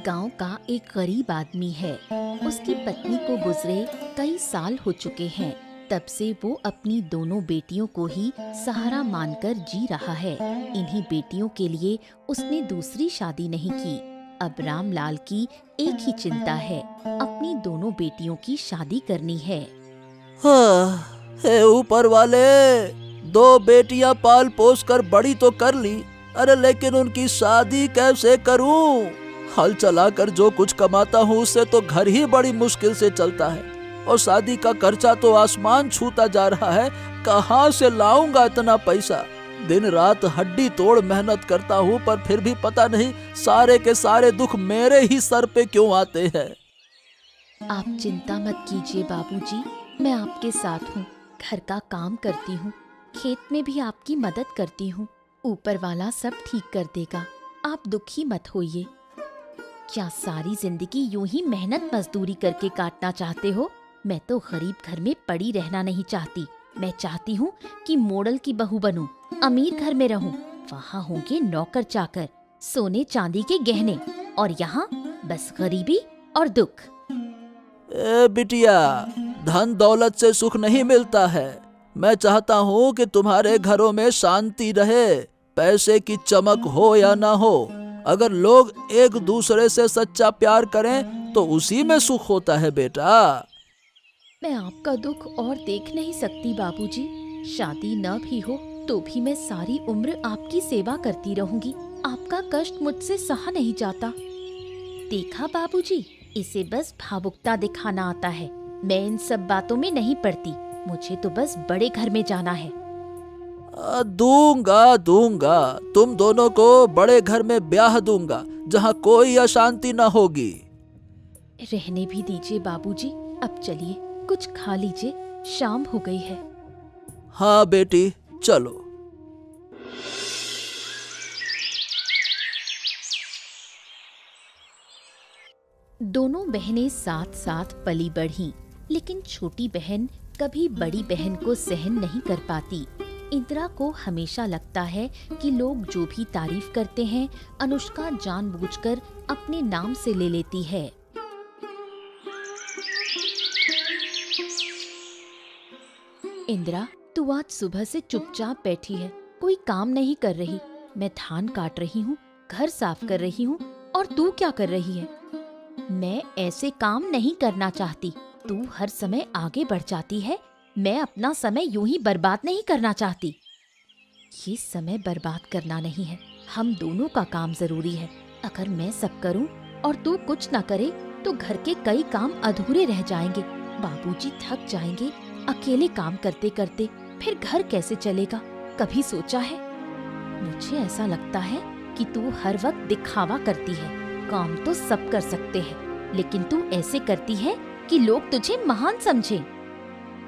गांव का एक गरीब आदमी है। उसकी पत्नी को गुजरे कई साल हो चुके हैं। तब से वो अपनी दोनों बेटियों को ही सहारा मानकर जी रहा है। इन्हीं बेटियों के लिए उसने दूसरी शादी नहीं की। अब रामलाल की एक ही चिंता है, अपनी दोनों बेटियों की शादी करनी है। हाँ, हे ऊपर वाले, दो बेटियां पाल पोस कर बड़ी तो कर ली, अरे लेकिन उनकी शादी कैसे करूं? हल चलाकर जो कुछ कमाता हूँ उससे तो घर ही बड़ी मुश्किल से चलता है, और शादी का खर्चा तो आसमान छूता जा रहा है। कहाँ से लाऊंगा इतना पैसा? दिन रात हड्डी तोड़ मेहनत करता हूँ, पर फिर भी पता नहीं सारे के सारे दुख मेरे ही सर पे क्यों आते हैं। आप चिंता मत कीजिए बाबूजी, मैं आपके साथ हूँ। घर का काम करती हूँ, खेत में भी आपकी मदद करती हूँ। ऊपर वाला सब ठीक कर देगा, आप दुखी मत होइए। क्या सारी जिंदगी यूं ही मेहनत मजदूरी करके काटना चाहते हो? मैं तो गरीब घर में पड़ी रहना नहीं चाहती। मैं चाहती हूँ कि मॉडल की बहू बनूं, अमीर घर में रहूं। वहाँ होंगे नौकर चाकर, सोने चांदी के गहने, और यहाँ बस गरीबी और दुख। ए बिटिया, धन दौलत से सुख नहीं मिलता है। मैं चाहता हूँ कि तुम्हारे घरों में शांति रहे, पैसे की चमक हो या ना हो। अगर लोग एक दूसरे से सच्चा प्यार करें तो उसी में सुख होता है बेटा। मैं आपका दुख और देख नहीं सकती बाबूजी। शादी न भी हो तो भी मैं सारी उम्र आपकी सेवा करती रहूंगी। आपका कष्ट मुझसे सहा नहीं जाता। देखा बाबूजी, इसे बस भावुकता दिखाना आता है। मैं इन सब बातों में नहीं पड़ती। मुझे तो बस बड़े घर में जाना है। दूंगा दूंगा, तुम दोनों को बड़े घर में ब्याह दूंगा, जहाँ कोई अशांति न होगी। रहने भी दीजिए बाबूजी, अब चलिए कुछ खा लीजिए, शाम हो गई है। हाँ बेटी, चलो। दोनों बहनें साथ साथ पली बढ़ीं, लेकिन छोटी बहन कभी बड़ी बहन को सहन नहीं कर पाती। इंदिरा को हमेशा लगता है कि लोग जो भी तारीफ करते हैं अनुष्का जानबूझकर अपने नाम से ले लेती है। इंदिरा, तू आज सुबह से चुपचाप बैठी है, कोई काम नहीं कर रही। मैं धान काट रही हूँ, घर साफ कर रही हूँ, और तू क्या कर रही है? मैं ऐसे काम नहीं करना चाहती। तू हर समय आगे बढ़ जाती है। मैं अपना समय यूं ही बर्बाद नहीं करना चाहती। ये समय बर्बाद करना नहीं है, हम दोनों का काम जरूरी है। अगर मैं सब करूं और तू कुछ ना करे तो घर के कई काम अधूरे रह जाएंगे। बाबूजी थक जाएंगे अकेले काम करते करते। फिर घर कैसे चलेगा? कभी सोचा है? मुझे ऐसा लगता है कि तू हर वक्त दिखावा करती है। काम तो सब कर सकते हैं, लेकिन तू ऐसे करती है कि लोग तुझे महान समझे।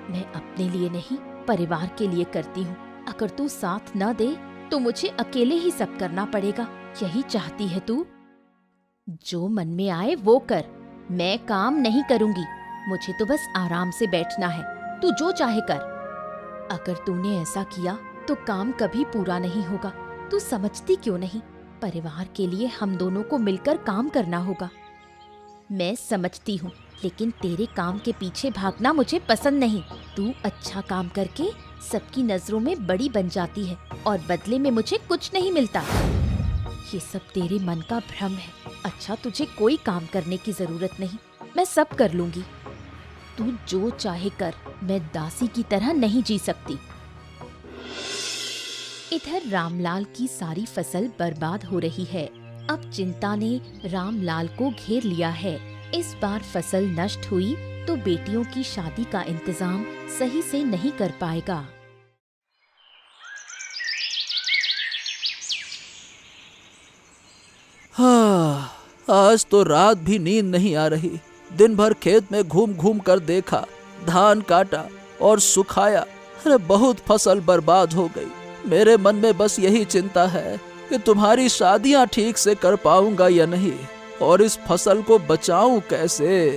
मैं अपने लिए नहीं, परिवार के लिए करती हूँ। अगर तू साथ न दे तो मुझे अकेले ही सब करना पड़ेगा। यही चाहती है तू? जो मन में आए वो कर, मैं काम नहीं करूँगी। मुझे तो बस आराम से बैठना है। तू जो चाहे कर। अगर तूने ऐसा किया तो काम कभी पूरा नहीं होगा। तू समझती क्यों नहीं? परिवार के लिए हम दोनों को मिलकर काम करना होगा। मैं समझती हूँ, लेकिन तेरे काम के पीछे भागना मुझे पसंद नहीं। तू अच्छा काम करके सबकी नजरों में बड़ी बन जाती है और बदले में मुझे कुछ नहीं मिलता। ये सब तेरे मन का भ्रम है। अच्छा, तुझे कोई काम करने की जरूरत नहीं, मैं सब कर लूंगी। तू जो चाहे कर, मैं दासी की तरह नहीं जी सकती। इधर रामलाल की सारी फसल बर्बाद हो रही है। अब चिंता ने रामलाल को घेर लिया है। इस बार फसल नष्ट हुई तो बेटियों की शादी का इंतजाम सही से नहीं कर पाएगा। हाँ, आज तो रात भी नींद नहीं आ रही। दिन भर खेत में घूम घूम कर देखा, धान काटा और सुखाया। अरे बहुत फसल बर्बाद हो गई। मेरे मन में बस यही चिंता है कि तुम्हारी शादियां ठीक से कर पाऊंगा या नहीं, और इस फसल को बचाऊं कैसे।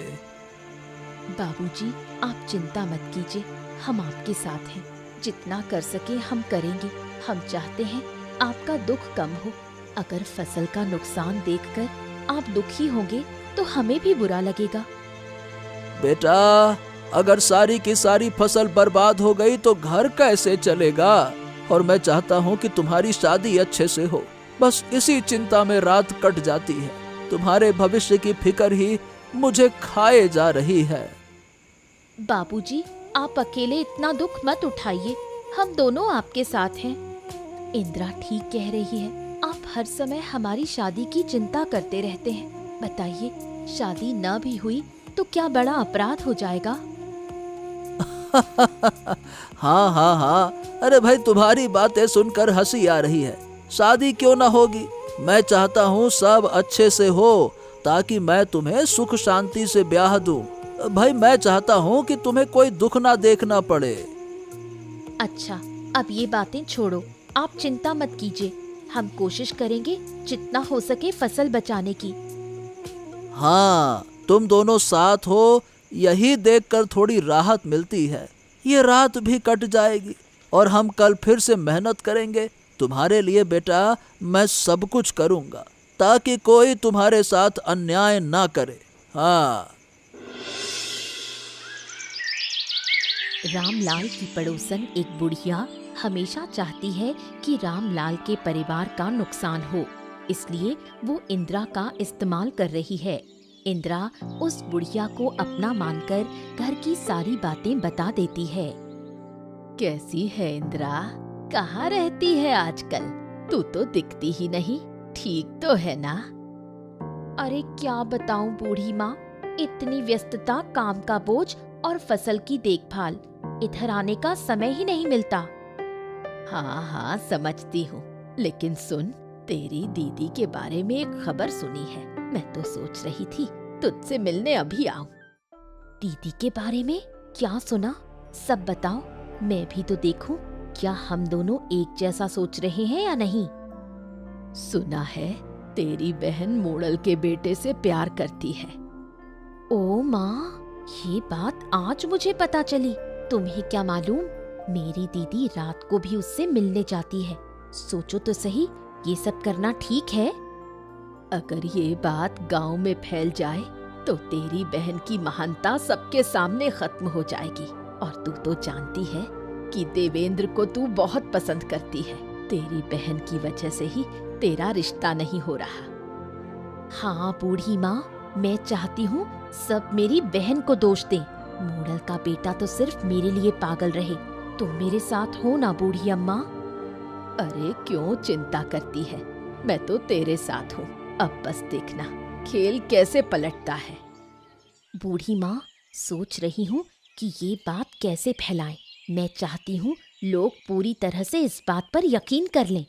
बाबूजी, आप चिंता मत कीजिए, हम आपके साथ हैं। जितना कर सके हम करेंगे। हम चाहते हैं आपका दुख कम हो। अगर फसल का नुकसान देखकर आप दुखी होंगे तो हमें भी बुरा लगेगा। बेटा, अगर सारी की सारी फसल बर्बाद हो गई तो घर कैसे चलेगा? और मैं चाहता हूँ कि तुम्हारी शादी अच्छे से हो। बस इसी चिंता में रात कट जाती है। तुम्हारे भविष्य की फिक्र ही मुझे खाए जा रही है। बाबूजी, आप अकेले इतना दुख मत उठाइए, हम दोनों आपके साथ हैं। इंदिरा ठीक कह रही है, आप हर समय हमारी शादी की चिंता करते रहते हैं। बताइए, शादी न भी हुई तो क्या बड़ा अपराध हो जाएगा? हाँ हाँ हाँ, अरे भाई, तुम्हारी बातें सुनकर हंसी आ रही है। शादी क्यों ना होगी? मैं चाहता हूँ सब अच्छे से हो, ताकि मैं तुम्हें सुख शांति से ब्याह दूं। भाई, मैं चाहता हूँ कि तुम्हें कोई दुख ना देखना पड़े। अच्छा, अब ये बातें छोड़ो, आप चिंता मत कीजिए। हम कोशिश करेंगे जितना हो सके फसल बचाने की। हाँ, तुम दोनों साथ हो, यही देखकर थोड़ी राहत मिलती है। ये रात भी कट जाएगी और हम कल फिर से मेहनत करेंगे। तुम्हारे लिए बेटा मैं सब कुछ करूँगा, ताकि कोई तुम्हारे साथ अन्याय ना करे। हाँ। रामलाल की पड़ोसन एक बुढ़िया हमेशा चाहती है कि रामलाल के परिवार का नुकसान हो, इसलिए वो इंदिरा का इस्तेमाल कर रही है। इंदिरा उस बुढ़िया को अपना मानकर घर की सारी बातें बता देती है। कैसी है इंदिरा? कहाँ रहती है आजकल? तू तो दिखती ही नहीं, ठीक तो है ना? अरे क्या बताऊं बूढ़ी माँ, इतनी व्यस्तता, काम का बोझ और फसल की देखभाल, इधर आने का समय ही नहीं मिलता। हाँ हाँ समझती हूँ, लेकिन सुन, तेरी दीदी के बारे में एक खबर सुनी है। मैं तो सोच रही थी तुझसे मिलने अभी आऊं। दीदी के बारे में क्या सुना? सब बताओ, मैं भी तो देखूं क्या हम दोनों एक जैसा सोच रहे हैं या नहीं। सुना है तेरी बहन मोड़ल के बेटे से प्यार करती है। ओ माँ, ये बात आज मुझे पता चली। तुम्हें क्या मालूम, मेरी दीदी रात को भी उससे मिलने जाती है। सोचो तो सही, ये सब करना ठीक है? अगर ये बात गांव में फैल जाए तो तेरी बहन की महानता सबके सामने खत्म हो जाएगी। और तू तो जानती है कि देवेंद्र को तू बहुत पसंद करती है। तेरी बहन की वजह से ही तेरा रिश्ता नहीं हो रहा। हाँ बूढ़ी माँ, मैं चाहती हूँ सब मेरी बहन को दोष दें। मोड़ल का बेटा तो सिर्फ मेरे लिए पागल रहे। तुम मेरे साथ हो ना बूढ़ी अम्मा? अरे क्यों चिंता करती है, मैं तो तेरे साथ हूँ। अब बस देखना खेल कैसे पलटता है। बूढ़ी माँ, सोच रही हूँ कि ये बात कैसे फैलाएं। मैं चाहती हूँ लोग पूरी तरह से इस बात पर यकीन कर लें।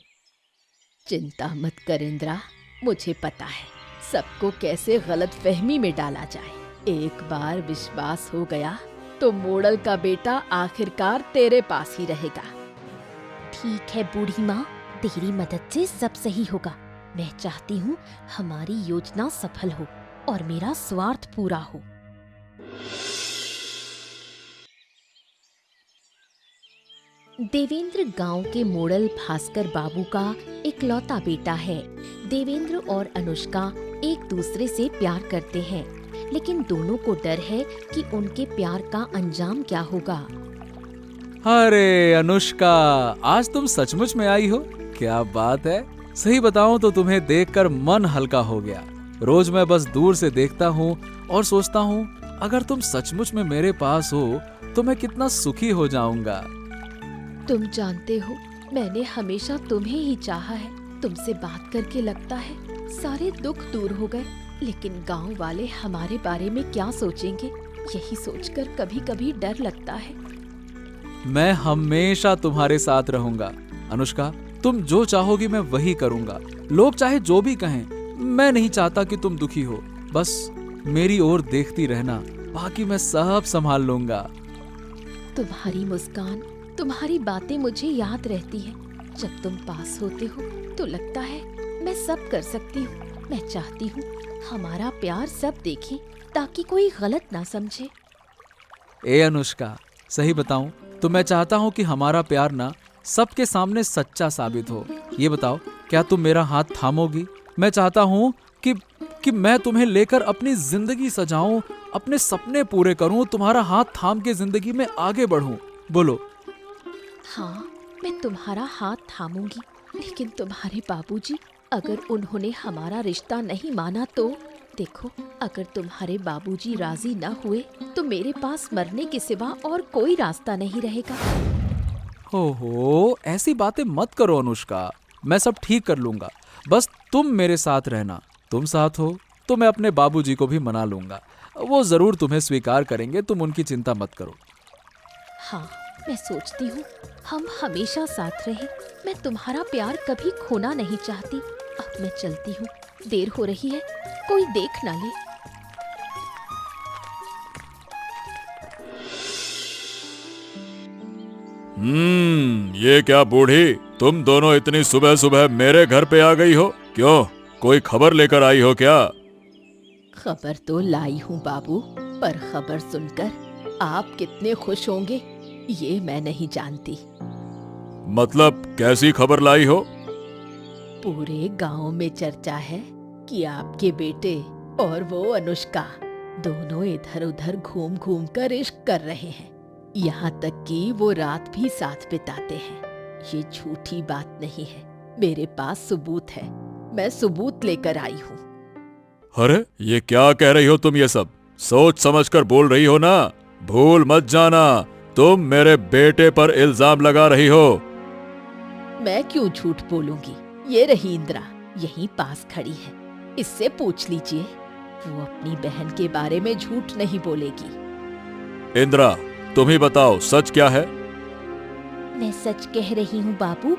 चिंता मत कर इंदिरा, मुझे पता है सबको कैसे गलतफहमी में डाला जाए। एक बार विश्वास हो गया तो मोड़ल का बेटा आखिरकार तेरे पास ही रहेगा। ठीक है बूढ़ी माँ, तेरी मदद से सब सही होगा। मैं चाहती हूँ हमारी योजना सफल हो और मेरा स्वार्थ पूरा हो। देवेंद्र गांव के मोड़ल भास्कर बाबू का इकलौता बेटा है। देवेंद्र और अनुष्का एक दूसरे से प्यार करते हैं, लेकिन दोनों को डर है कि उनके प्यार का अंजाम क्या होगा। अरे अनुष्का, आज तुम सचमुच में आई हो? क्या बात है। सही बताऊं तो तुम्हें देखकर मन हल्का हो गया। रोज मैं बस दूर से देखता हूँ और सोचता हूँ अगर तुम सचमुच में मेरे पास हो तो मैं कितना सुखी हो जाऊंगा। तुम जानते हो, मैंने हमेशा तुम्हें ही चाहा है। तुमसे बात करके लगता है सारे दुख दूर हो गए। लेकिन गांव वाले हमारे बारे में क्या सोचेंगे, यही सोचकर कभी कभी डर लगता है। मैं हमेशा तुम्हारे साथ रहूंगा अनुष्का। तुम जो चाहोगी मैं वही करूंगा। लोग चाहे जो भी कहें, मैं नहीं चाहता कि तुम दुखी हो। बस मेरी ओर देखती रहना, बाकी मैं सब संभाल लूंगा। तुम्हारी मुस्कान, तुम्हारी बातें मुझे याद रहती है। जब तुम पास होते हो तो लगता है मैं सब कर सकती हूँ। मैं चाहती हूँ हमारा प्यार सब देखें, ताकि कोई गलत ना समझे। ए अनुष्का, सही बताऊं तो मैं चाहता हूं कि हमारा प्यार ना सबके सामने सच्चा साबित हो। ये बताओ, क्या तुम मेरा हाथ थामोगी? मैं चाहता हूं कि कि मैं तुम्हें लेकर अपनी जिंदगी सजाऊं, अपने सपने पूरे करूं, तुम्हारा हाथ थाम के जिंदगी में आगे बढ़ूं? बोलो। हाँ, मैं तुम्हारा हाथ थामूंगी, लेकिन तुम्हारे बाबूजी, अगर उन्होंने हमारा रिश्ता नहीं माना तो देखो, अगर तुम्हारे बाबूजी राजी न हुए तो मेरे पास मरने के सिवा और कोई रास्ता नहीं रहेगा। ओहो, ऐसी बातें मत करो अनुष्का, मैं सब ठीक कर लूंगा। बस तुम मेरे साथ रहना। तुम साथ हो तो मैं अपने बाबूजी को भी मना लूंगा, वो जरूर तुम्हें स्वीकार करेंगे, तुम उनकी चिंता मत करो। हाँ, मैं सोचती हूँ हम हमेशा साथ रहें। मैं तुम्हारा प्यार कभी खोना नहीं चाहती। अब मैं चलती हूँ, देर हो रही है, कोई देख ना ले। ये क्या बूढ़ी, तुम दोनों इतनी सुबह सुबह मेरे घर पे आ गई हो? क्यों, कोई खबर लेकर आई हो क्या? खबर तो लाई हूँ बाबू, पर खबर सुनकर आप कितने खुश होंगे ये मैं नहीं जानती। मतलब कैसी खबर लाई हो? पूरे गांव में चर्चा है कि आपके बेटे और वो अनुष्का दोनों इधर उधर घूम घूम कर इश्क कर रहे हैं। यहाँ तक कि वो रात भी साथ बिताते हैं। ये झूठी बात नहीं है, मेरे पास सबूत है। मैं सबूत लेकर आई हूँ। अरे ये क्या कह रही हो तुम? ये सब सोच समझकर बोल रही हो ना? भूल मत जाना, तुम मेरे बेटे पर इल्जाम लगा रही हो। मैं क्यों झूठ बोलूंगी? ये रही इंदिरा, यहीं पास खड़ी है, इससे पूछ लीजिए। वो अपनी बहन के बारे में झूठ नहीं बोलेगी। इंदिरा, तुम ही बताओ, सच क्या है? मैं सच कह रही हूँ बाबू,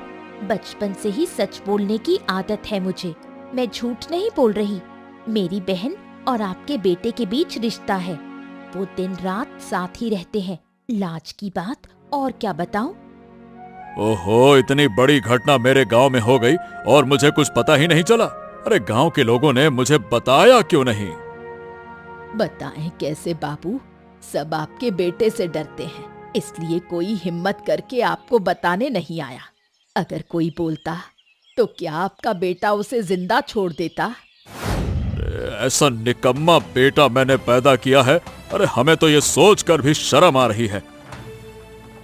बचपन से ही सच बोलने की आदत है मुझे। मैं झूठ नहीं बोल रही। मेरी बहन और आपके बेटे के बीच रिश्ता है। वो दिन रात साथ ही रहते हैं। लाज की बात और क्या बताऊं? ओहो, इतनी बड़ी घटना मेरे गांव में हो गई और मुझे कुछ पता ही नहीं चला। अरे गांव के लोगों ने मुझे बताया क्यों नहीं? बताएं कैसे बाबू? सब आपके बेटे से डरते हैं, इसलिए कोई हिम्मत करके आपको बताने नहीं आया। अगर कोई बोलता तो क्या आपका बेटा उसे जिंदा छोड़ देता? ऐसा निकम्मा बेटा मैंने पैदा किया है। अरे हमें तो ये सोचकर भी शर्म आ रही है।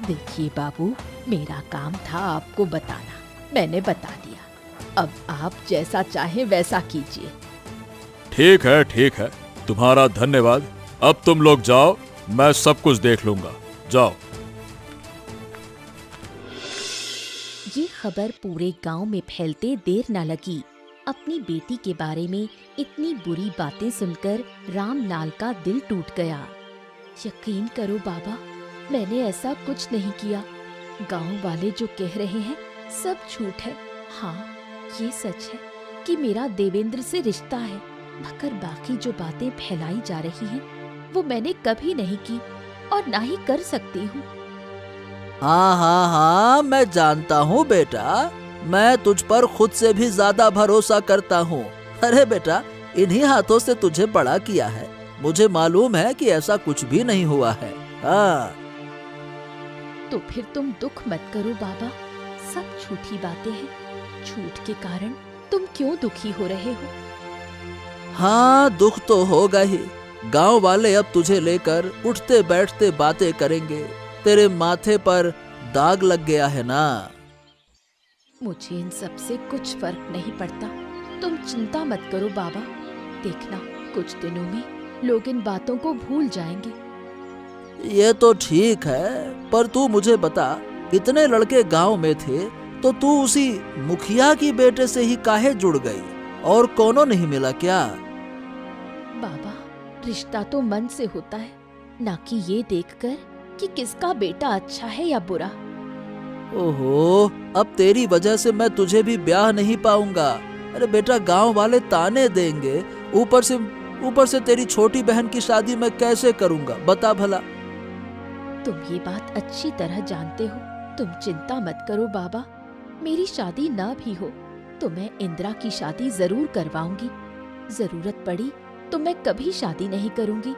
देखिए बाबू, मेरा काम था आपको बताना, मैंने बता दिया। अब आप जैसा चाहे वैसा कीजिए। ठीक है, ठीक है, तुम्हारा धन्यवाद। अब तुम लोग जाओ, मैं सब कुछ देख लूंगा। जाओ। ये खबर पूरे गांव में फैलते देर न लगी। अपनी बेटी के बारे में इतनी बुरी बातें सुनकर रामलाल का दिल टूट गया। यकीन करो बाबा, मैंने ऐसा कुछ नहीं किया। गांव वाले जो कह रहे हैं सब झूठ है। हाँ, ये सच है कि मेरा देवेंद्र से रिश्ता है, मगर बाकी जो बातें फैलाई जा रही हैं वो मैंने कभी नहीं की और ना ही कर सकती हूँ। हाँ हाँ हाँ, मैं जानता हूँ बेटा, मैं तुझ पर खुद से भी ज्यादा भरोसा करता हूँ। अरे बेटा, इन्हीं हाथों से तुझे बड़ा किया है। मुझे मालूम है कि ऐसा कुछ भी नहीं हुआ है। हाँ। तो फिर तुम दुख मत करो बाबा, सब झूठी बातें हैं। झूठ के कारण तुम क्यों दुखी हो रहे हो? हाँ, दुख तो होगा ही। गांव वाले अब तुझे लेकर उठते बैठते बातें करेंगे। तेरे माथे पर दाग लग गया है ना। मुझे इन सब से कुछ फर्क नहीं पड़ता। तुम चिंता मत करो बाबा, देखना कुछ दिनों में लोग इन बातों को भूल जाएंगे। ये तो ठीक है, पर तू मुझे बता, इतने लड़के गांव में थे तो तू उसी मुखिया की बेटे से ही काहे जुड़ गई? और कोनो नहीं मिला क्या? बाबा, रिश्ता तो मन से होता है, ना कि ये देखकर कि किसका बेटा अच्छा है या बुरा। ओहो, अब तेरी वजह से मैं तुझे भी ब्याह नहीं पाऊंगा। अरे बेटा, गांव वाले ताने देंगे, ऊपर से तेरी छोटी बहन की शादी मैं कैसे करूंगा, बता भला। तुम ये बात अच्छी तरह जानते हो। तुम चिंता मत करो बाबा, मेरी शादी ना भी हो तो मैं इंदिरा की शादी जरूर करवाऊंगी। जरूरत पड़ी तो मैं कभी शादी नहीं करूंगी।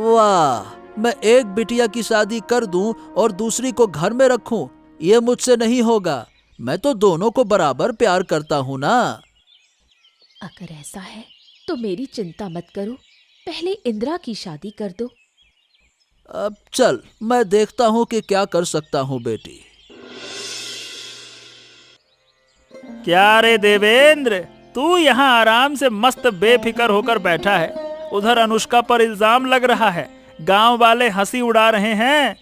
वाह, मैं एक बिटिया की शादी कर दूं और दूसरी को घर में रखूं, ये मुझसे नहीं होगा। मैं तो दोनों को बराबर प्यार करता हूँ ना। अगर ऐसा है तो मेरी चिंता मत करो, पहले इंदिरा की शादी कर दो। अब चल, मैं देखता हूँ कि क्या कर सकता हूँ बेटी। क्या रे देवेंद्र, तू यहाँ आराम से मस्त बेफिक्र होकर बैठा है, उधर अनुष्का पर इल्जाम लग रहा है, गांव वाले हंसी उड़ा रहे हैं।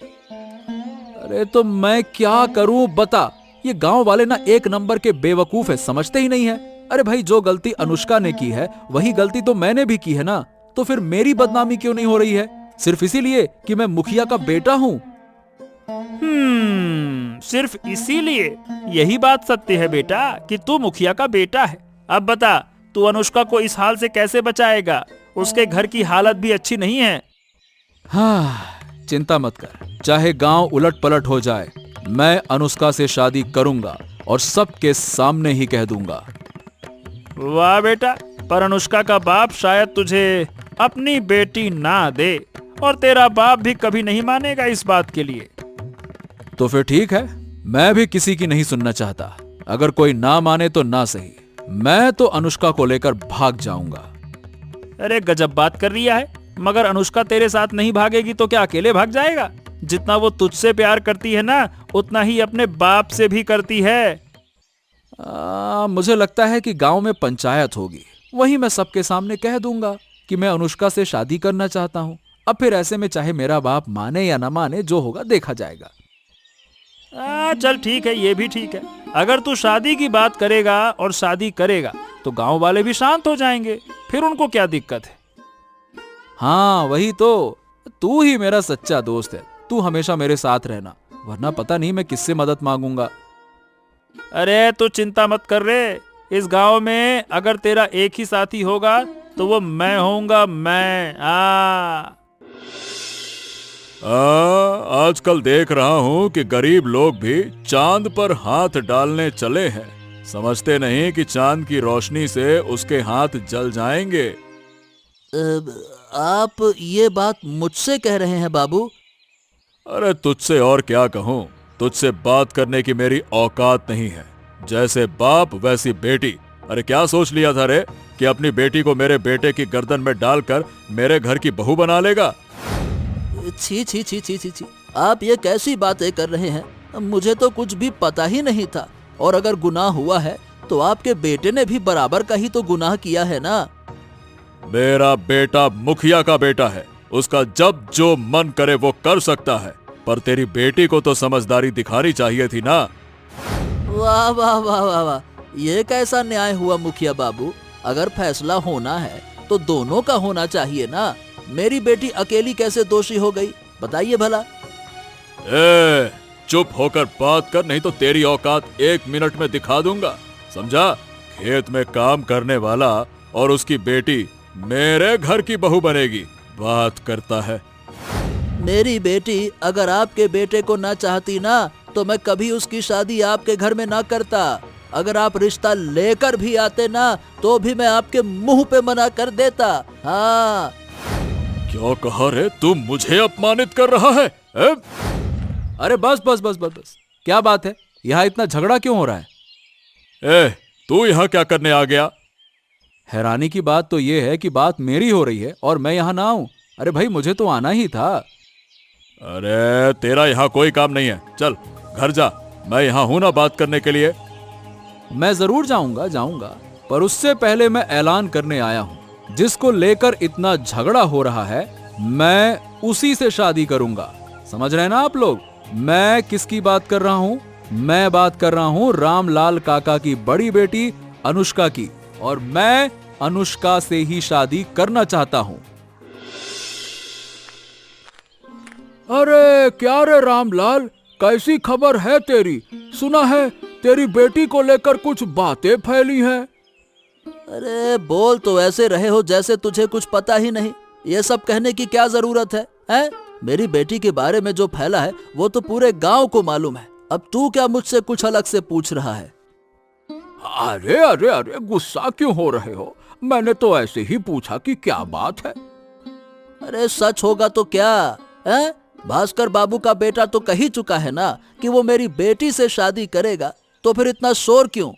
अरे तो मैं क्या करूं बता, ये गांव वाले ना एक नंबर के बेवकूफ है, समझते ही नहीं है। अरे भाई, जो गलती अनुष्का ने की है वही गलती तो मैंने भी की है ना, तो फिर मेरी बदनामी क्यों नहीं हो रही है, सिर्फ इसीलिए कि मैं मुखिया का बेटा हूँ। सिर्फ इसीलिए? यही बात सत्य है बेटा कि तू मुखिया का बेटा है। अब बता, तू अनुष्का को इस हाल से कैसे बचाएगा? उसके घर की हालत भी अच्छी नहीं है। हाँ, चिंता मत कर, चाहे गांव उलट पलट हो जाए, मैं अनुष्का से शादी करूंगा और सबके सामने ही कह दूंगा। वाह बेटा, पर अनुष्का का बाप शायद तुझे अपनी बेटी ना दे, और तेरा बाप भी कभी नहीं मानेगा इस बात के लिए। तो फिर ठीक है, मैं भी किसी की नहीं सुनना चाहता। अगर कोई ना माने तो ना सही, मैं तो अनुष्का को लेकर भाग जाऊंगा। अरे गजब बात कर रही है, मगर अनुष्का तेरे साथ नहीं भागेगी तो क्या अकेले भाग जाएगा? जितना वो तुझसे प्यार करती है ना, उतना ही अपने बाप से भी करती है। मुझे लगता है कि गांव में पंचायत होगी, वहीं मैं सबके सामने कह दूंगा कि मैं अनुष्का से शादी करना चाहता हूं। अब फिर ऐसे में चाहे मेरा बाप माने या ना माने, जो होगा देखा जाएगा। चल ठीक है, ये भी ठीक है। अगर तू शादी की बात करेगा और शादी करेगा तो गांव वाले भी शांत हो जाएंगे, फिर उनको क्या दिक्कत है? हाँ वही तो, तू ही मेरा सच्चा दोस्त है, तू हमेशा मेरे साथ रहना, वरना पता नहीं मैं किससे मदद मांगूंगा। अरे तू चिंता मत कर रे, इस गांव में अगर तेरा एक ही साथी होगा तो वो मैं होऊंगा, मैं। आजकल देख रहा हूँ कि गरीब लोग भी चांद पर हाथ डालने चले हैं। समझते नहीं कि चांद की रोशनी से उसके हाथ जल जाएंगे। आप ये बात मुझसे कह रहे हैं बाबू? अरे तुझसे और क्या कहूँ, तुझसे बात करने की मेरी औकात नहीं है। जैसे बाप वैसी बेटी। अरे क्या सोच लिया था रे कि अपनी बेटी को मेरे बेटे की गर्दन में डालकर मेरे घर की बहू बना लेगा? छी छी छी छी छी छी, आप ये कैसी बातें कर रहे हैं? मुझे तो कुछ भी पता ही नहीं था, और अगर गुनाह हुआ है तो आपके बेटे ने भी बराबर का ही तो गुनाह किया है ना। मेरा बेटा मुखिया का बेटा है, उसका जब जो मन करे वो कर सकता है, पर तेरी बेटी को तो समझदारी दिखानी चाहिए थी ना। वाह वाह वाह वाह वाह, ये कैसा न्याय हुआ मुखिया बाबू? अगर फैसला होना है तो दोनों का होना चाहिए ना। मेरी बेटी अकेली कैसे दोषी हो गई, बताइए भला। चुप होकर बात कर, नहीं तो तेरी औकात 1 मिनट में दिखा दूंगा, समझा? खेत में काम करने वाला और उसकी बेटी मेरे घर की बहू बनेगी, बात करता है। मेरी बेटी अगर आपके बेटे को ना चाहती ना, तो मैं कभी उसकी शादी आपके घर में ना करता। अगर आप रिश्ता लेकर भी आते ना, तो भी मैं आपके मुंह पे मना कर देता। हाँ। क्या कहा रे, तू मुझे अपमानित कर रहा है? अरे बस बस बस बस बस, क्या बात है, यहाँ इतना झगड़ा क्यों हो रहा है? तू यहाँ क्या करने आ गया? हैरानी की बात तो यह है कि बात मेरी हो रही है और मैं यहाँ ना आऊं। अरे भाई, मुझे तो आना ही था। अरे तेरा यहाँ कोई काम नहीं है, चल घर जा, मैं यहाँ हूं ना बात करने के लिए। मैं जरूर जाऊंगा, पर उससे पहले मैं ऐलान करने आया हूँ, जिसको लेकर इतना झगड़ा हो रहा है मैं उसी से शादी करूंगा। समझ रहे ना आप लोग? मैं किसकी बात कर रहा हूँ? मैं बात कर रहा हूँ रामलाल काका की बड़ी बेटी अनुष्का की, और मैं अनुष्का से ही शादी करना चाहता हूँ। अरे क्या रे रामलाल, कैसी खबर है तेरी? सुना है तेरी बेटी को लेकर कुछ बातें फैली हैं। अरे बोल तो ऐसे रहे हो जैसे तुझे कुछ पता ही नहीं। ये सब कहने की क्या जरूरत है, हैं? मेरी बेटी के बारे में जो फैला है वो तो पूरे गांव को मालूम है। अब तू क्या मुझसे कुछ अलग से पूछ रहा है? अरे अरे अरे, गुस्सा क्यों हो रहे हो? मैंने तो ऐसे ही पूछा कि क्या बात है। अरे सच होगा तो क्या है? भास्कर बाबू का बेटा तो कह ही चुका है ना कि वो मेरी बेटी से शादी करेगा, तो फिर इतना शोर क्यों?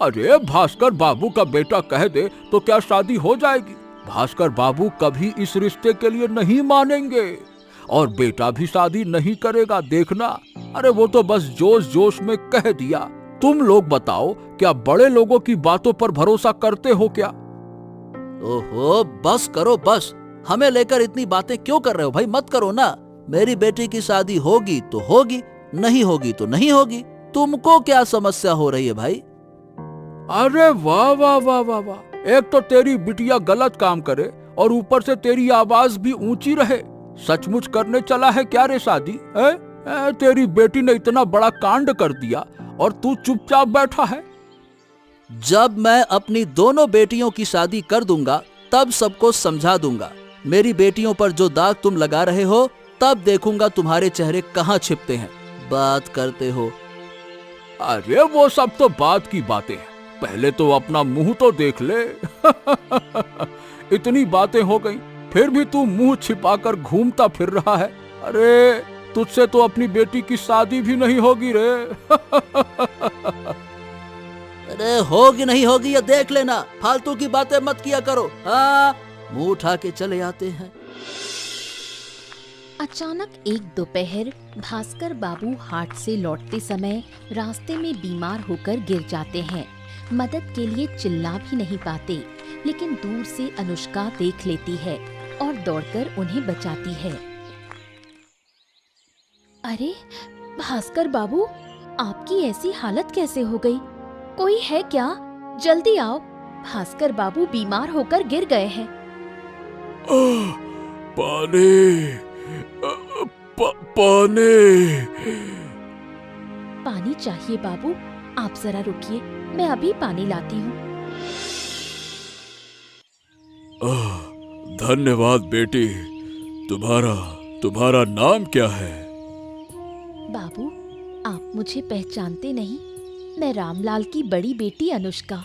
अरे भास्कर बाबू का बेटा कह दे तो क्या शादी हो जाएगी? भास्कर बाबू कभी इस रिश्ते के लिए नहीं मानेंगे और बेटा भी शादी नहीं करेगा, देखना। अरे वो तो बस जोश जोश में कह दिया। तुम लोग बताओ, क्या बड़े लोगों की बातों पर भरोसा करते हो क्या? ओहो, बस करो बस। हमें लेकर इतनी बातें क्यों कर रहे हो भाई? मत करो ना। मेरी बेटी की शादी होगी तो होगी, नहीं होगी तो नहीं होगी। तुमको क्या समस्या हो रही है भाई? अरे वाह वाह वाह वाह वाह, एक तो तेरी बिटिया गलत काम करे और ऊपर से तेरी आवाज भी ऊंची रहे। सचमुच करने चला है क्या रे शादी? तेरी बेटी ने इतना बड़ा कांड कर दिया और तू चुपचाप बैठा है। जब मैं अपनी दोनों बेटियों की शादी कर दूंगा तब सबको समझा दूंगा। मेरी बेटियों पर जो दाग तुम लगा रहे हो, तब देखूंगा तुम्हारे चेहरे कहाँ छिपते हैं। बात करते हो। अरे वो सब तो बात की बातें हैं, पहले तो अपना मुंह तो देख ले। इतनी बातें हो गई, फिर भी तू मुंह छिपाकर घूमता फिर रहा है। अरे तुझसे तो अपनी बेटी की शादी भी नहीं होगी रे। अरे होगी नहीं होगी ये देख लेना, फालतू की बातें मत किया करो। हाँ, मुंह उठा के चले आते हैं। अचानक एक दोपहर भास्कर बाबू हाट से लौटते समय रास्ते में बीमार होकर गिर जाते हैं। मदद के लिए चिल्ला भी नहीं पाते, लेकिन दूर से अनुष्का देख लेती है और दौड़कर उन्हें बचाती है। अरे भास्कर बाबू, आपकी ऐसी हालत कैसे हो गई? कोई है क्या? जल्दी आओ, भास्कर बाबू बीमार होकर गिर गए हैं। पानी चाहिए बाबू, आप जरा रुकिए, मैं अभी पानी लाती हूँ। धन्यवाद बेटी। तुम्हारा नाम क्या है? बाबू, आप मुझे पहचानते नहीं? मैं रामलाल की बड़ी बेटी अनुष्का।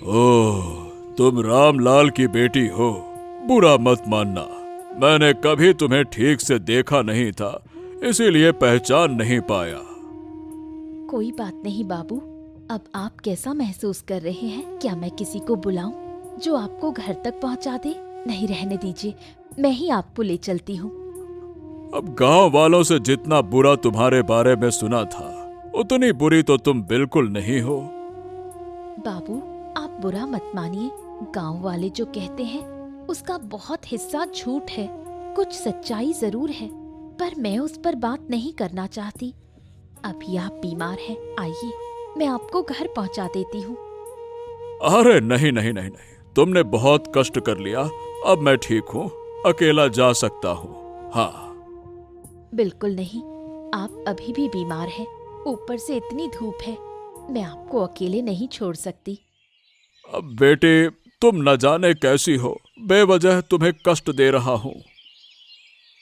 ओह, तुम रामलाल की बेटी हो। बुरा मत मानना, मैंने कभी तुम्हें ठीक से देखा नहीं था, इसीलिए पहचान नहीं पाया। कोई बात नहीं बाबू। अब आप कैसा महसूस कर रहे हैं? क्या मैं किसी को बुलाऊं जो आपको घर तक पहुंचा दे? नहीं, रहने दीजिए, मैं ही आपको ले चलती हूँ। अब गांव वालों से जितना बुरा तुम्हारे बारे में सुना था, उतनी बुरी तो तुम बिल्कुल नहीं हो। बाबू, आप बुरा मत मानिए। गांव वाले जो कहते हैं उसका बहुत हिस्सा झूठ है। कुछ सच्चाई जरूर है, पर मैं उस पर बात नहीं करना चाहती। अभी आप बीमार हैं, आइए मैं आपको घर पहुंचा देती हूँ। अरे नहीं नहीं नहीं नहीं, तुमने बहुत कष्ट कर लिया। अब मैं ठीक हूँ, अकेला जा सकता हूँ। हाँ। बिल्कुल नहीं, आप अभी भी बीमार हैं। ऊपर से इतनी धूप है, मैं आपको अकेले नहीं छोड़ सकती। अब बेटे, तुम न जाने कैसी हो, बेवजह तुम्हें कष्ट दे रहा हूँ।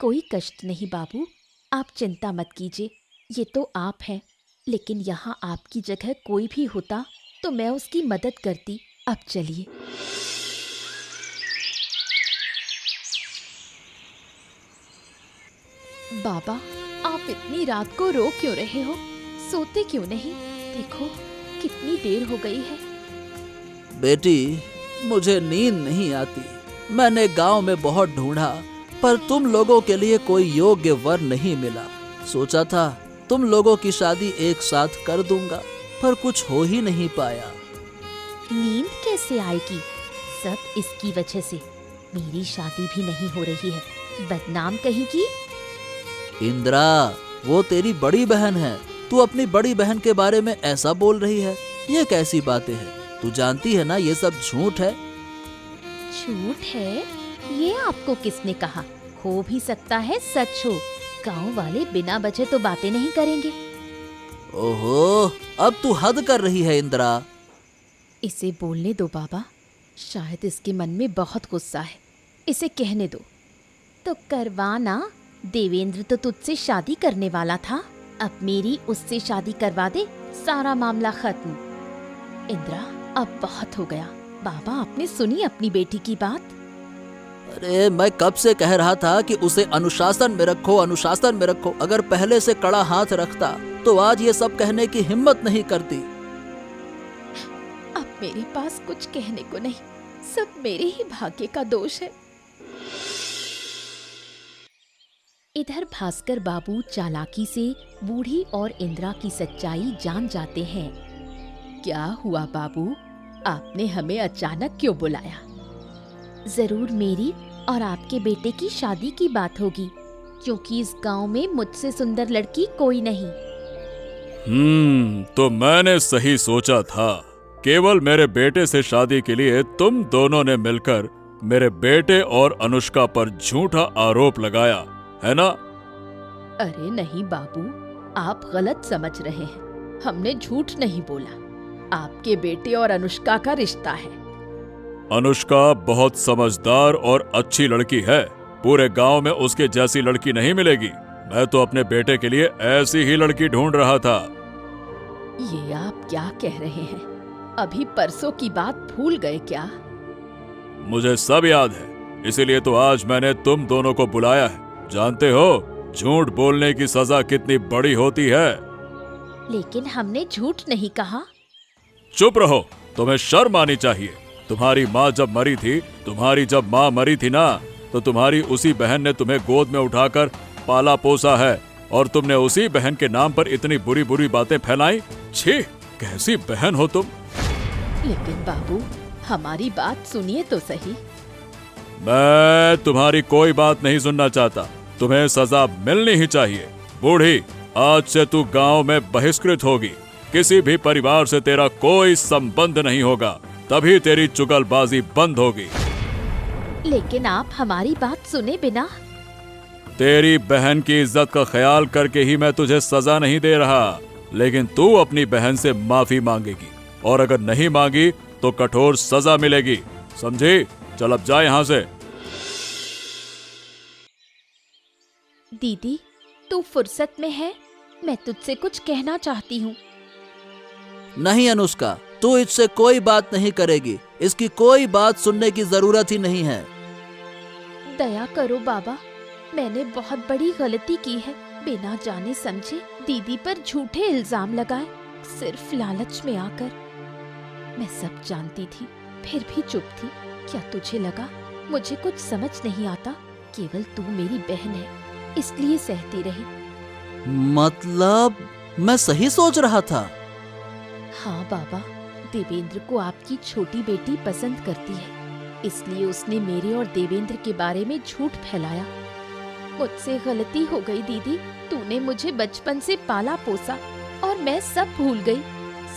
कोई कष्ट नहीं बाबू, आप चिंता मत कीजिए। ये तो आप हैं, लेकिन यहाँ आपकी जगह कोई भी होता तो मैं उसकी मदद करती। अब चलिए। बाबा, आप इतनी रात को रो क्यों रहे हो? सोते क्यों नहीं? देखो कितनी देर हो गई है। बेटी, मुझे नींद नहीं आती। मैंने गांव में बहुत ढूंढा, पर तुम लोगों के लिए कोई योग्य वर नहीं मिला। सोचा था तुम लोगों की शादी एक साथ कर दूंगा, पर कुछ हो ही नहीं पाया। नींद कैसे आएगी? सब इसकी वजह से। मेरी शादी भी नहीं हो रही है, बदनाम कहीं की। इंदिरा, वो तेरी बड़ी बहन है। तू अपनी बड़ी बहन के बारे में ऐसा बोल रही है? ये कैसी बातें हैं? तू जानती है ना ये सब झूठ है। झूठ है? ये आपको किसने कहा? हो भी सकता है सच हो। गांव वाले बिना वजह तो बातें नहीं करेंगे। ओहो, अब तू हद कर रही है इंदिरा। इसे बोलने दो बाबा, शायद इसके मन में बहुत गुस्सा है। इसे कहने दो। तो करवाना, देवेंद्र तो तुझसे शादी करने वाला था। अब मेरी उससे शादी करवा दे, सारा मामला खत्म। इंदिरा, अब बहुत हो गया। बाबा, आपने सुनी अपनी बेटी की बात? अरे मैं कब से कह रहा था कि उसे अनुशासन में रखो, अनुशासन में रखो। अगर पहले से कड़ा हाथ रखता तो आज ये सब कहने की हिम्मत नहीं करती। मेरे पास कुछ कहने को नहीं, सब मेरे ही भाग्य का दोष है। इधर भास्कर बाबू चालाकी से बूढ़ी और इंदिरा की सच्चाई जान जाते हैं। क्या हुआ बाबू, आपने हमें अचानक क्यों बुलाया? जरूर मेरी और आपके बेटे की शादी की बात होगी, क्योंकि इस गांव में मुझसे सुंदर लड़की कोई नहीं। तो मैंने सही सोचा था। केवल मेरे बेटे से शादी के लिए तुम दोनों ने मिलकर मेरे बेटे और अनुष्का पर झूठा आरोप लगाया, है ना? अरे नहीं बाबू, आप गलत समझ रहे हैं। हमने झूठ नहीं बोला। आपके बेटे और अनुष्का का रिश्ता है। अनुष्का बहुत समझदार और अच्छी लड़की है। पूरे गांव में उसके जैसी लड़की नहीं मिलेगी। मैं तो अपने बेटे के लिए ऐसी ही लड़की ढूंढ रहा था। ये आप क्या कह रहे हैं? अभी परसों की बात भूल गए क्या? मुझे सब याद है, इसीलिए तो आज मैंने तुम दोनों को बुलाया है। जानते हो झूठ बोलने की सजा कितनी बड़ी होती है। लेकिन हमने झूठ नहीं कहा। चुप रहो, तुम्हें शर्म आनी चाहिए। तुम्हारी माँ जब मरी थी, तुम्हारी जब माँ मरी थी ना, तो तुम्हारी उसी बहन ने तुम्हें गोद में उठाकर पाला पोसा है, और तुमने उसी बहन के नाम पर इतनी बुरी बुरी बातें फैलाई। छी, कैसी बहन हो तुम। लेकिन बाबू, हमारी बात सुनिए तो सही। मैं तुम्हारी कोई बात नहीं सुनना चाहता। तुम्हें सजा मिलनी ही चाहिए। बूढ़ी, आज से तू गांव में बहिष्कृत होगी। किसी भी परिवार से तेरा कोई संबंध नहीं होगा, तभी तेरी चुगलबाजी बंद होगी। लेकिन आप हमारी बात सुने बिना। तेरी बहन की इज्जत का ख्याल करके ही मैं तुझे सजा नहीं दे रहा, लेकिन तू अपनी बहन से माफी मांगेगी, और अगर नहीं मांगी तो कठोर सजा मिलेगी, समझी? चल अब जा यहाँ से। दीदी, तू फुर्सत में है? मैं तुझसे कुछ कहना चाहती हूँ। नहीं अनुष्का, तू इससे कोई बात नहीं करेगी। इसकी कोई बात सुनने की जरूरत ही नहीं है। दया करो बाबा, मैंने बहुत बड़ी गलती की है। बिना जाने समझे दीदी पर झूठे इल्जाम लगाए, सिर्फ लालच में आकर। मैं सब जानती थी, फिर भी चुप थी। क्या तुझे लगा मुझे कुछ समझ नहीं आता? केवल तू मेरी बहन है, इसलिए सहती रही। मतलब मैं सही सोच रहा था। हाँ बाबा, देवेंद्र को आपकी छोटी बेटी पसंद करती है, इसलिए उसने मेरे और देवेंद्र के बारे में झूठ फैलाया। मुझसे गलती हो गई दीदी। तूने मुझे बचपन से पाला पोसा और मैं सब भूल गई।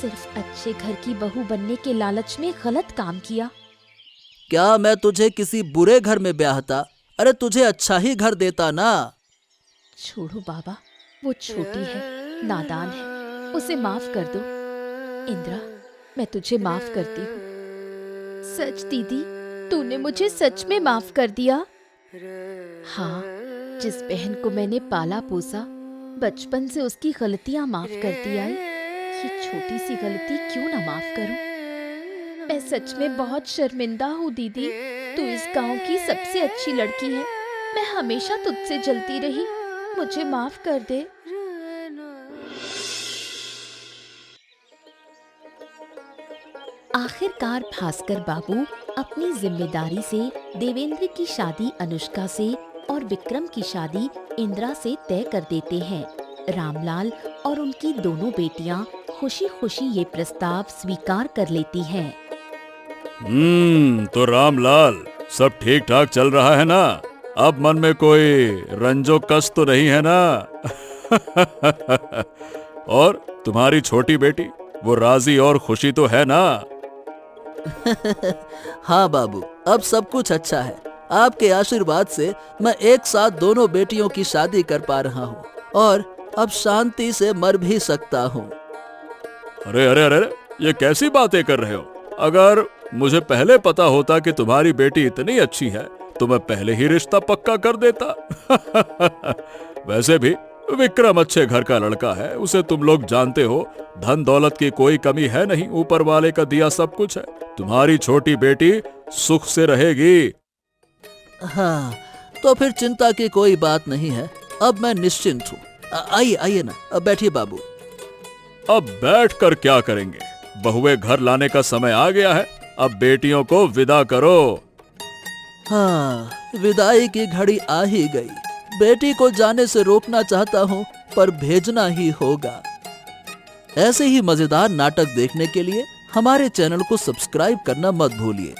सिर्फ अच्छे घर की बहू बनने के लालच में गलत काम किया। क्या मैं तुझे किसी बुरे घर में ब्याहता? अरे तुझे अच्छा ही घर देता ना। छोड़ो बाबा, वो छोटी है, नादान है, उसे माफ कर दो। इंदिरा, मैं तुझे माफ करती हूँ। सच दीदी, तूने मुझे सच में माफ कर दिया। हाँ, जिस बहन को मैंने पाला पोसा, बचपन से उसकी गलतियां माफ करती आई, ये छोटी सी गलती क्यों ना माफ करूं? मैं सच में बहुत शर्मिंदा हूँ दीदी। तू इस गांव की सबसे अच्छी लड़की है। मैं हमेशा तुझसे जलती रही, मुझे माफ कर दे। आखिरकार भास्कर बाबू अपनी जिम्मेदारी से देवेंद्र की शादी अनुष्का से और विक्रम की शादी इंदिरा से तय कर देते हैं। रामलाल और उनकी दोनों बेटियां खुशी खुशी ये प्रस्ताव स्वीकार कर लेती हैं। तो रामलाल, सब ठीक ठाक चल रहा है ना? अब मन में कोई रंजो कष्ट तो नहीं है ना? और तुम्हारी छोटी बेटी, वो राजी और खुशी तो है ना? हाँ बाबू, अब सब कुछ अच्छा है। आपके आशीर्वाद से मैं एक साथ दोनों बेटियों की शादी कर पा रहा हूँ और अब शांति से मर भी सकता हूँ। अरे अरे अरे, ये कैसी बातें कर रहे हो? अगर मुझे पहले पता होता कि तुम्हारी बेटी इतनी अच्छी है तो मैं पहले ही रिश्ता पक्का कर देता। वैसे भी विक्रम अच्छे घर का लड़का है, उसे तुम लोग जानते हो। धन दौलत की कोई कमी है नहीं, ऊपर वाले का दिया सब कुछ है। तुम्हारी छोटी बेटी सुख से रहेगी। हाँ, तो फिर चिंता की कोई बात नहीं है। अब मैं निश्चिंत हूँ। आइए आइए ना, अब बैठिए बाबू। अब बैठकर क्या करेंगे? बहुएं घर लाने का समय आ गया है। अब बेटियों को विदा करो। हाँ, विदाई की घड़ी आ ही गई। बेटी को जाने से रोकना चाहता हूँ, पर भेजना ही होगा। ऐसे ही मजेदार नाटक देखने के लिए हमारे चैनल को सब्सक्राइब करना मत भूलिए।